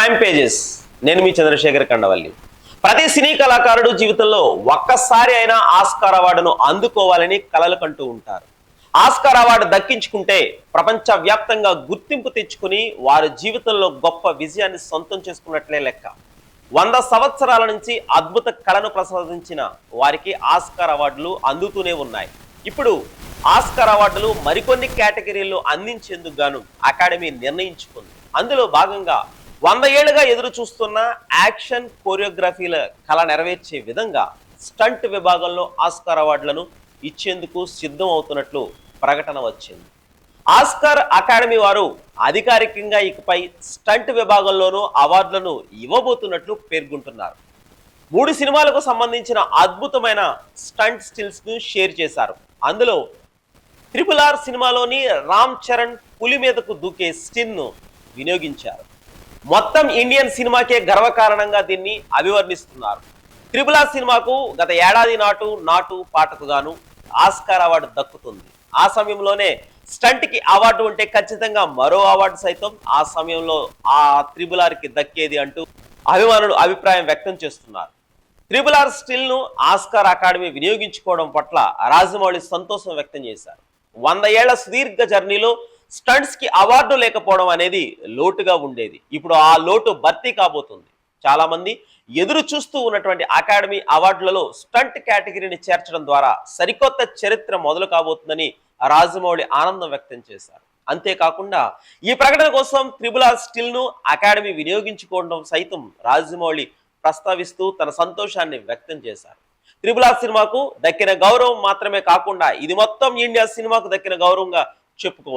Prime pages. నేను మీ చంద్రశేఖర్ కండవల్లి. ప్రతి సినీ కళాకారుడు జీవితంలో ఒక్కసారి అయినా ఆస్కార్ అవార్డును అందుకోవాలని కలలు కంటూ ఉంటారు. ఆస్కార్ అవార్డు దక్కించుకుంటే ప్రపంచ వ్యాప్తంగా గుర్తింపు తెచ్చుకుని వారి జీవితంలో గొప్ప విజయాన్ని సొంతం చేసుకున్నట్లే లెక్క. 100 సంవత్సరాల నుంచి అద్భుత కళను ప్రసాదించిన వారికి ఆస్కార్ అవార్డులు అందుతూనే ఉన్నాయి. ఇప్పుడు ఆస్కార్ అవార్డులు మరికొన్ని కేటగిరీల్లో అందించేందుకు గాను అకాడమీ నిర్ణయించుకుంది. అందులో భాగంగా 100 ఏళ్లుగా ఎదురు చూస్తున్న యాక్షన్ కోరియోగ్రఫీల కళ నెరవేర్చే విధంగా స్టంట్ విభాగంలో ఆస్కార్ అవార్డులను ఇచ్చేందుకు సిద్ధం అవుతున్నట్లు ప్రకటన వచ్చింది. ఆస్కార్ అకాడమీ వారు అధికారికంగా ఇకపై స్టంట్ విభాగంలోనూ అవార్డులను ఇవ్వబోతున్నట్లు పేర్కొంటున్నారు. 3 సినిమాలకు సంబంధించిన అద్భుతమైన స్టంట్ స్టిల్స్ ను షేర్ చేశారు. అందులో RRR సినిమాలోని రామ్ చరణ్ పులి మీదకు దూకే స్టిల్ ను వినియోగించారు. మొత్తం ఇండియన్ సినిమాకే గర్వకారణంగా దీన్ని అభివర్ణిస్తున్నారు. RRR సినిమాకు గత ఏడాది నాటు పాటకు గాను ఆస్కార్ అవార్డు దక్కుతుంది. ఆ సమయంలోనే స్టంట్ కి అవార్డు ఉంటే ఖచ్చితంగా మరో అవార్డు సైతం ఆ సమయంలో ఆ RRR కి దక్కేది అంటూ అభిమానులు అభిప్రాయం వ్యక్తం చేస్తున్నారు. RRR స్టిల్ ను ఆస్కార్ అకాడమీ వినియోగించుకోవడం పట్ల రాజమౌళి సంతోషం వ్యక్తం చేశారు. 100 ఏళ్ల సుదీర్ఘ జర్నీలో స్టంట్స్ కి అవార్డు లేకపోవడం అనేది లోటుగా ఉండేది. ఇప్పుడు ఆ లోటు భర్తీ కాబోతుంది. చాలా మంది ఎదురు చూస్తూ ఉన్నటువంటి అకాడమీ అవార్డులలో స్టంట్ కేటగిరీని చేర్చడం ద్వారా సరికొత్త చరిత్ర మొదలు కాబోతుందని రాజమౌళి ఆనందం వ్యక్తం చేశారు. అంతేకాకుండా ఈ ప్రకటన కోసం RRR స్టిల్ ను అకాడమీ వినియోగించుకోవడం సైతం రాజమౌళి ప్రస్తావిస్తూ తన సంతోషాన్ని వ్యక్తం చేశారు. RRR సినిమాకు దక్కిన గౌరవం మాత్రమే కాకుండా ఇది మొత్తం ఇండియా సినిమాకు దక్కిన గౌరవంగా చెప్పుకోవచ్చు.